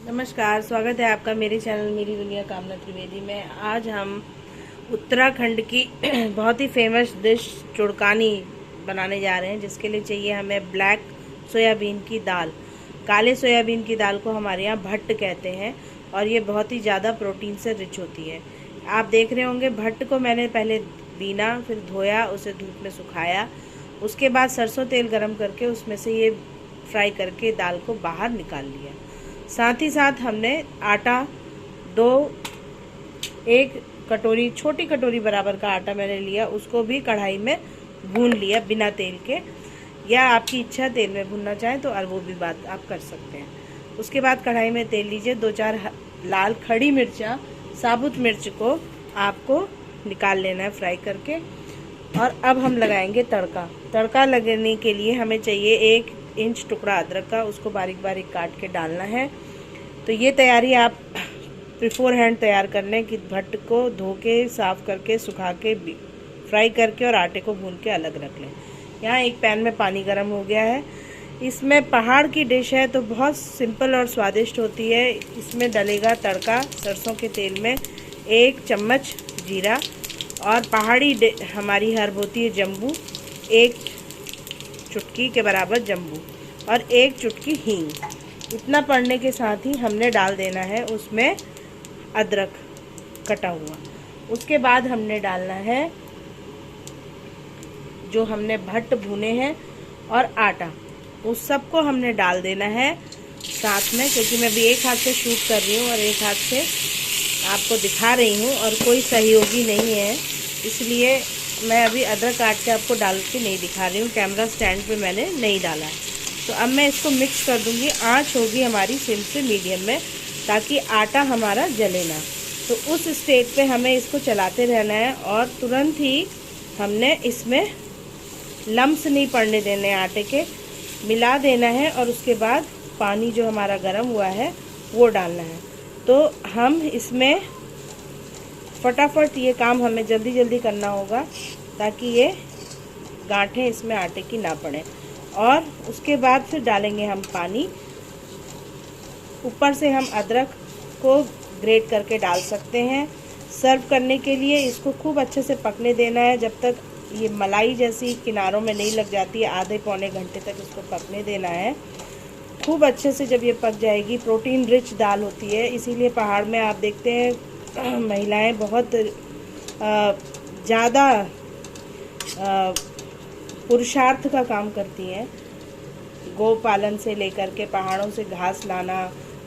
नमस्कार, स्वागत है आपका मेरे चैनल मेरी दुनिया कामना त्रिवेदी में। आज हम उत्तराखंड की बहुत ही फेमस डिश चुड़कानी बनाने जा रहे हैं, जिसके लिए चाहिए हमें ब्लैक सोयाबीन की दाल। काले सोयाबीन की दाल को हमारे यहाँ भट्ट कहते हैं और ये बहुत ही ज़्यादा प्रोटीन से रिच होती है। आप देख रहे होंगे भट्ट को मैंने पहले बीना, फिर धोया, उसे धूप में सुखाया, उसके बाद सरसों तेल गरम करके उसमें से ये फ्राई करके दाल को बाहर निकाल लिया। साथ ही साथ हमने आटा एक कटोरी, छोटी कटोरी बराबर का आटा मैंने लिया, उसको भी कढ़ाई में भून लिया बिना तेल के, या आपकी इच्छा तेल में भूनना चाहें तो और वो भी बात आप कर सकते हैं। उसके बाद कढ़ाई में तेल लीजिए, 2-4 लाल खड़ी मिर्चा, साबुत मिर्च को आपको निकाल लेना है फ्राई करके। और अब हम लगाएंगे तड़का। तड़का लगाने के लिए हमें चाहिए 1 इंच टुकड़ा अदरक का, उसको बारीक बारीक काट के डालना है। तो ये तैयारी आप बिफोर हैंड तैयार कर लें कि भट्ट को धो के साफ़ करके सुखा के फ्राई करके और आटे को भून के अलग रख लें। यहाँ एक पैन में पानी गर्म हो गया है। इसमें पहाड़ की डिश है तो बहुत सिंपल और स्वादिष्ट होती है। इसमें डलेगा तड़का सरसों के तेल में, 1 चम्मच जीरा, और पहाड़ी हमारी हर्ब होती है जम्बू, 1 चुटकी के बराबर जम्बू, और 1 चुटकी हींग। इतना पड़ने के साथ ही हमने डाल देना है उसमें अदरक कटा हुआ। उसके बाद हमने डालना है जो हमने भट्ट भुने हैं और आटा, उस सबको हमने डाल देना है साथ में, क्योंकि मैं भी एक हाथ से शूट कर रही हूँ और एक हाथ से आपको दिखा रही हूँ और कोई सहयोगी नहीं है, इसलिए मैं अभी अदरक काट के आपको डाल के नहीं दिखा रही हूँ। कैमरा स्टैंड पे मैंने नहीं डाला है। तो अब मैं इसको मिक्स कर दूंगी। आंच होगी हमारी सिम से मीडियम में, ताकि आटा हमारा जले ना। तो उस स्टेज पे हमें इसको चलाते रहना है और तुरंत ही हमने इसमें लम्स नहीं पड़ने देने आटे के, मिला देना है। और उसके बाद पानी जो हमारा गर्म हुआ है वो डालना है। तो हम इसमें फटाफट ये काम हमें जल्दी जल्दी करना होगा, ताकि ये गांठें इसमें आटे की ना पड़े। और उसके बाद फिर डालेंगे हम पानी। ऊपर से हम अदरक को ग्रेट करके डाल सकते हैं। सर्व करने के लिए इसको खूब अच्छे से पकने देना है, जब तक ये मलाई जैसी किनारों में नहीं लग जाती है। आधे पौने घंटे तक इसको पकने देना है खूब अच्छे से। जब ये पक जाएगी, प्रोटीन रिच दाल होती है, इसीलिए पहाड़ में आप देखते हैं महिलाएं बहुत ज़्यादा पुरुषार्थ का काम करती हैं। गौ पालन से लेकर के पहाड़ों से घास लाना,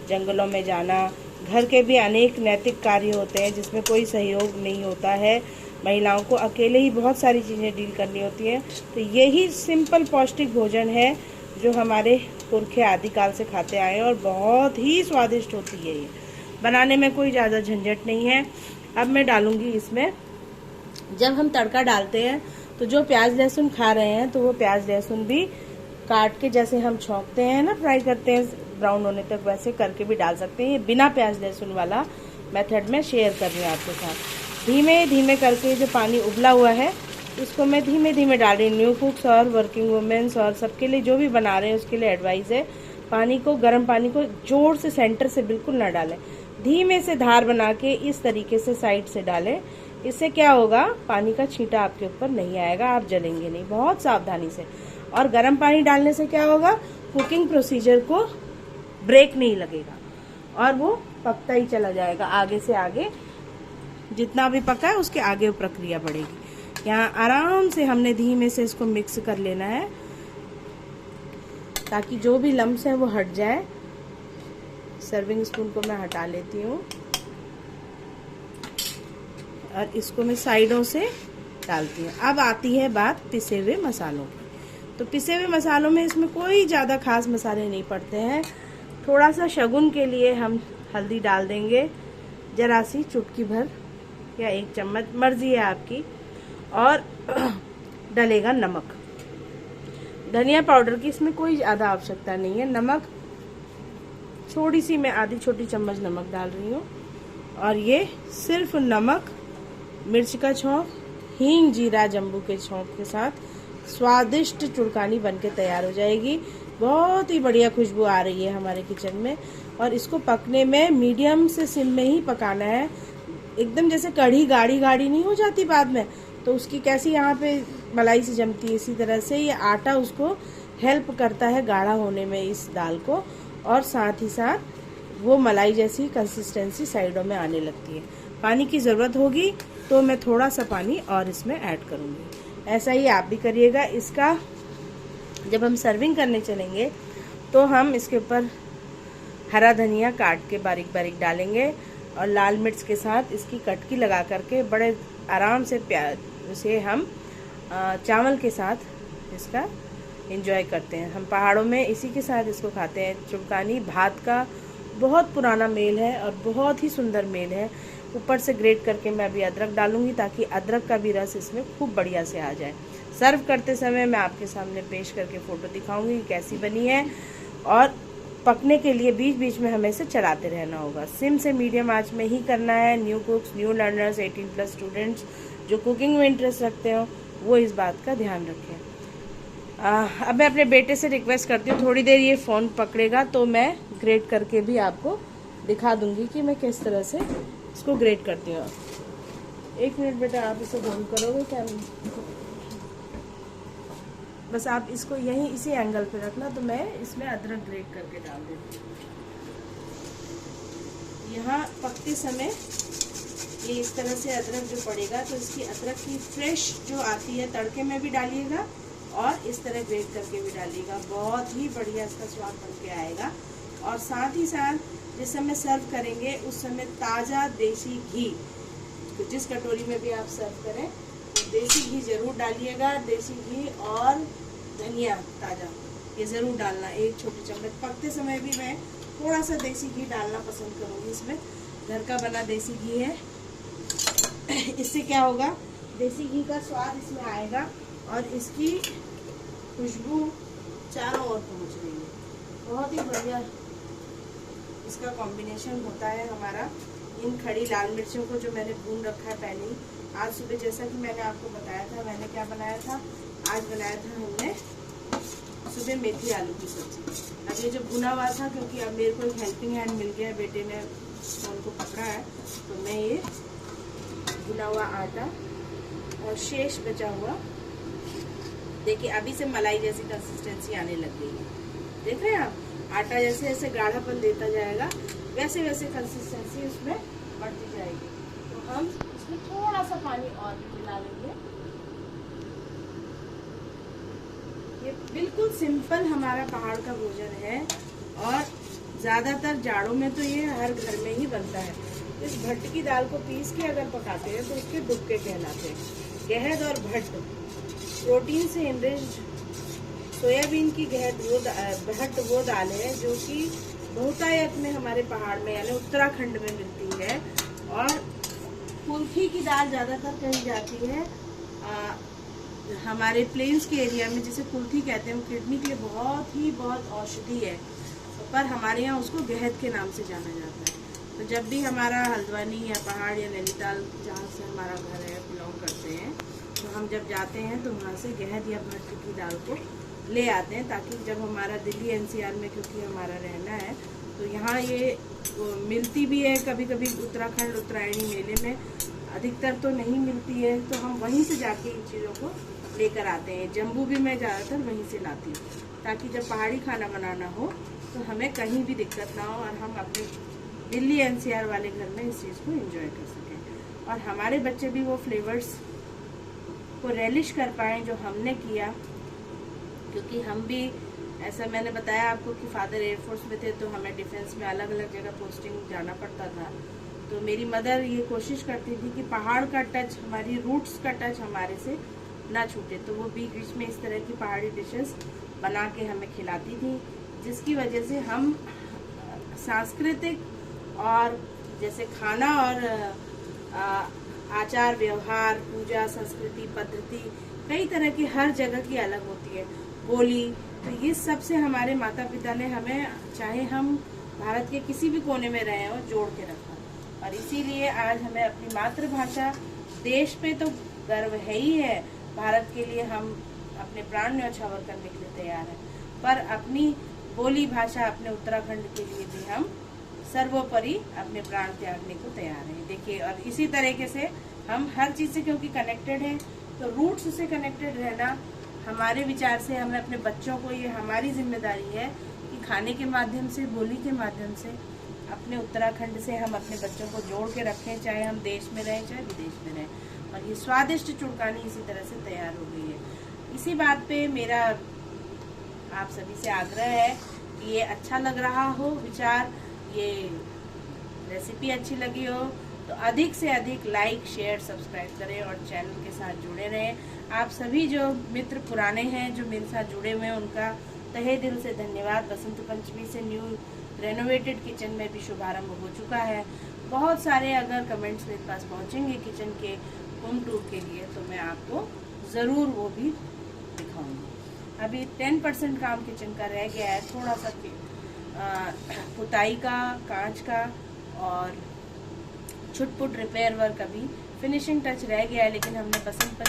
जंगलों में जाना, घर के भी अनेक नैतिक कार्य होते हैं जिसमें कोई सहयोग नहीं होता है। महिलाओं को अकेले ही बहुत सारी चीज़ें डील करनी होती हैं। तो यही सिंपल पौष्टिक भोजन है जो हमारे पुरखे आदिकाल से खाते आए हैं और बहुत ही स्वादिष्ट होती है। ये बनाने में कोई ज़्यादा झंझट नहीं है। अब मैं डालूँगी इसमें, जब हम तड़का डालते हैं तो जो प्याज लहसुन खा रहे हैं तो वो प्याज लहसुन भी काट के, जैसे हम छौंकते हैं ना, फ्राई करते हैं ब्राउन होने तक, वैसे करके भी डाल सकते हैं। ये बिना प्याज लहसुन वाला मेथड में शेयर कर रही हूँ आपके साथ। धीमे धीमे करके जो पानी उबला हुआ है इसको मैं धीमे धीमे डाल रही हूँ। न्यू कुक्स और वर्किंग वुमेन्स और सबके लिए, जो भी बना रहे हैं उसके लिए एडवाइस है, पानी को, गर्म पानी को जोर से सेंटर से बिल्कुल ना डालें, धीमे से धार बना के इस तरीके से साइड से डालें। इससे क्या होगा, पानी का छींटा आपके ऊपर नहीं आएगा, आप जलेंगे नहीं, बहुत सावधानी से। और गर्म पानी डालने से क्या होगा, कुकिंग प्रोसीजर को ब्रेक नहीं लगेगा और वो पकता ही चला जाएगा। आगे से आगे जितना भी पका है उसके आगे प्रक्रिया बढ़ेगी। यहाँ आराम से हमने धीमे से इसको मिक्स कर लेना है, ताकि जो भी लम्स है वो हट जाए। सर्विंग स्पून को मैं हटा लेती हूँ और इसको मैं साइडों से डालती हूँ। अब आती है बात पिसे हुए मसालों की। तो पिसे हुए मसालों में इसमें कोई ज़्यादा खास मसाले नहीं पड़ते हैं। थोड़ा सा शगुन के लिए हम हल्दी डाल देंगे, जरा सी चुटकी भर या 1 चम्मच, मर्जी है आपकी। और डलेगा नमक। धनिया पाउडर की इसमें कोई ज़्यादा आवश्यकता नहीं है। नमक थोड़ी सी, मैं आधी छोटी चम्मच नमक डाल रही हूँ। और ये सिर्फ नमक, मिर्च का छौंक, हींग, जीरा, जम्बू के छौंक के साथ स्वादिष्ट चुड़कानी बनके तैयार हो जाएगी। बहुत ही बढ़िया खुशबू आ रही है हमारे किचन में। और इसको पकने में मीडियम से सिम में ही पकाना है। एकदम जैसे कढ़ी गाढ़ी गाढ़ी नहीं हो जाती बाद में, तो उसकी कैसी यहाँ पे मलाई से जमती है, इसी तरह से ये आटा उसको हेल्प करता है गाढ़ा होने में इस दाल को, और साथ ही साथ वो मलाई जैसी कंसिस्टेंसी साइडों में आने लगती है। पानी की ज़रूरत होगी तो मैं थोड़ा सा पानी और इसमें ऐड करूँगी। ऐसा ही आप भी करिएगा। इसका जब हम सर्विंग करने चलेंगे तो हम इसके ऊपर हरा धनिया काट के बारीक बारीक डालेंगे और लाल मिर्च के साथ इसकी कटकी लगा करके बड़े आराम से प्यार से हम चावल के साथ इसका एंजॉय करते हैं। हम पहाड़ों में इसी के साथ इसको खाते हैं। चुड़कानी भात का बहुत पुराना मेल है और बहुत ही सुंदर मेल है। ऊपर से ग्रेट करके मैं अभी अदरक डालूंगी ताकि अदरक का भी रस इसमें खूब बढ़िया से आ जाए। सर्व करते समय मैं आपके सामने पेश करके फ़ोटो दिखाऊंगी कैसी बनी है। और पकने के लिए बीच बीच में हमें इसे चलाते रहना होगा। सिम से मीडियम आंच में ही करना है। न्यू कुक्स, न्यू लर्नर्स, 18+ स्टूडेंट्स जो कुकिंग में इंटरेस्ट रखते हो वो इस बात का ध्यान रखें। अब मैं अपने बेटे से रिक्वेस्ट करती हूँ, थोड़ी देर ये फ़ोन पकड़ेगा तो मैं ग्रेट करके भी आपको दिखा दूंगी कि मैं किस तरह से इसको ग्रेट करती हूँ। 1 मिनट बेटा, आप इसे होल्ड करोगे क्या? बस आप इसको यहीं इसी एंगल पे रखना, तो मैं इसमें अदरक ग्रेट करके डाल देती हूँ। यहाँ पकते समय ये इस तरह से अदरक जो पड़ेगा तो इसकी अदरक की फ्रेश जो आती है तड़के में भी डालिएगा और इस तरह ग्रेट करके भी डालिएगा। बहुत ही बढ़िया इसका स्वाद बन के आएगा। और साथ ही साथ जिस समय सर्व करेंगे उस समय ताज़ा देसी घी, तो जिस कटोरी में भी आप सर्व करें तो देसी घी ज़रूर डालिएगा। देसी घी और धनिया ताज़ा ये ज़रूर डालना, 1 छोटी चम्मच। पकते समय भी मैं थोड़ा सा देसी घी डालना पसंद करूँगी। इसमें घर का बना देसी घी है। इससे क्या होगा, देसी घी का स्वाद इसमें आएगा और इसकी खुशबू चारों ओर पहुँच रही है। बहुत ही बढ़िया इसका कॉम्बिनेशन होता है हमारा। इन खड़ी लाल मिर्चों को जो मैंने भून रखा है पहले ही। आज सुबह जैसा कि मैंने आपको बताया था, मैंने क्या बनाया था, आज बनाया था हमने सुबह मेथी आलू की सब्जी। अब ये जो भुना हुआ था, क्योंकि अब मेरे को एक हेल्पिंग हैंड मिल गया, बेटे ने फोन को पकड़ा है, तो मैं ये भुना हुआ आटा और शेष बचा हुआ, देखिए अभी से मलाई जैसी कंसिस्टेंसी आने लग गई है। देख रहे हैं आप, आटा जैसे जैसे गाढ़ापन देता जाएगा वैसे वैसे कंसिस्टेंसी उसमें बढ़ती जाएगी। तो हम इसमें थोड़ा सा पानी और भी मिला लेंगे। ये बिल्कुल सिंपल हमारा पहाड़ का भोजन है और ज़्यादातर जाड़ों में तो ये हर घर में ही बनता है। इस भट्ट की दाल को पीस के अगर पकाते हैं तो इसके डुबके कहलाते हैं। गहद और भट्ट प्रोटीन से इनरिच्ड सोयाबीन की भट्ट वो दाल है जो कि बहुतायत में हमारे पहाड़ में यानी उत्तराखंड में मिलती है। और कुल्थी की दाल ज़्यादातर कही जाती है हमारे प्लेन्स के एरिया में, जिसे कुल्थी कहते हैं। वो किडनी के लिए बहुत औषधि है, पर हमारे यहाँ उसको गहद के नाम से जाना जाता है। तो जब भी हमारा हल्द्वानी या पहाड़ या नैनीताल, जहाँ से हमारा घर है, बिलोंग करते हैं, तो हम जब जाते हैं तो वहाँ से गहद या भट्ट की दाल को ले आते हैं, ताकि जब हमारा दिल्ली NCR में क्योंकि हमारा रहना है तो यहाँ ये मिलती भी है। कभी कभी उत्तराखंड उत्तरायणी मेले में, अधिकतर तो नहीं मिलती है, तो हम वहीं से जाके इन चीज़ों को लेकर आते हैं। जम्बू भी मैं ज़्यादातर वहीं से लाती हूँ, ताकि जब पहाड़ी खाना बनाना हो तो हमें कहीं भी दिक्कत ना हो और हम अपने दिल्ली NCR वाले घर में इस चीज़ को एंजॉय कर सकें और हमारे बच्चे भी वो फ्लेवर्स को रेलिश कर पाएँ जो हमने किया। क्योंकि हम भी, ऐसा मैंने बताया आपको कि फादर एयरफोर्स में थे, तो हमें डिफेंस में अलग अलग जगह पोस्टिंग जाना पड़ता था। तो मेरी मदर ये कोशिश करती थी कि पहाड़ का टच, हमारी रूट्स का टच हमारे से ना छूटे। तो वो बीच बीच में इस तरह की पहाड़ी डिशेस बना के हमें खिलाती थी, जिसकी वजह से हम सांस्कृतिक और जैसे खाना और आचार व्यवहार, पूजा, संस्कृति, पद्धति कई तरह की हर जगह की अलग होती है, बोली, तो ये सब से हमारे माता पिता ने हमें, चाहे हम भारत के किसी भी कोने में रहे हो, जोड़ के रखा। और इसीलिए आज हमें अपनी मातृभाषा, देश पे तो गर्व है ही है, भारत के लिए हम अपने प्राण न्यौछावर करने के लिए तैयार हैं, पर अपनी बोली भाषा, अपने उत्तराखंड के लिए भी हम सर्वोपरि अपने प्राण त्यागने को तैयार हैं। देखिए, और इसी तरीके से हम हर चीज से क्योंकि कनेक्टेड हैं, तो रूट्स से कनेक्टेड रहना हमारे विचार से, हमें अपने बच्चों को, ये हमारी जिम्मेदारी है कि खाने के माध्यम से, बोली के माध्यम से, अपने उत्तराखंड से हम अपने बच्चों को जोड़ के रखें, चाहे हम देश में रहें चाहे विदेश में रहें। और ये स्वादिष्ट चुड़कानी इसी तरह से तैयार हो गई है। इसी बात पे मेरा आप सभी से आग्रह है कि ये अच्छा लग रहा हो विचार, ये रेसिपी अच्छी लगी हो तो अधिक से अधिक लाइक, शेयर, सब्सक्राइब करें और चैनल के साथ जुड़े रहें। आप सभी जो मित्र पुराने हैं जो मेरे साथ जुड़े हुए हैं, उनका तहे दिल से धन्यवाद। बसंत पंचमी से न्यू रेनोवेटेड किचन में भी शुभारंभ हो चुका है। बहुत सारे अगर कमेंट्स मेरे पास पहुंचेंगे किचन के होम टूर के लिए तो मैं आपको ज़रूर वो भी दिखाऊंगी। अभी 10% काम किचन का रह गया है, थोड़ा सा पुताई का, कांच का और छुटपुट रिपेयर वर्क, अभी फिनिशिंग टच रह गया है। लेकिन हमने बसंत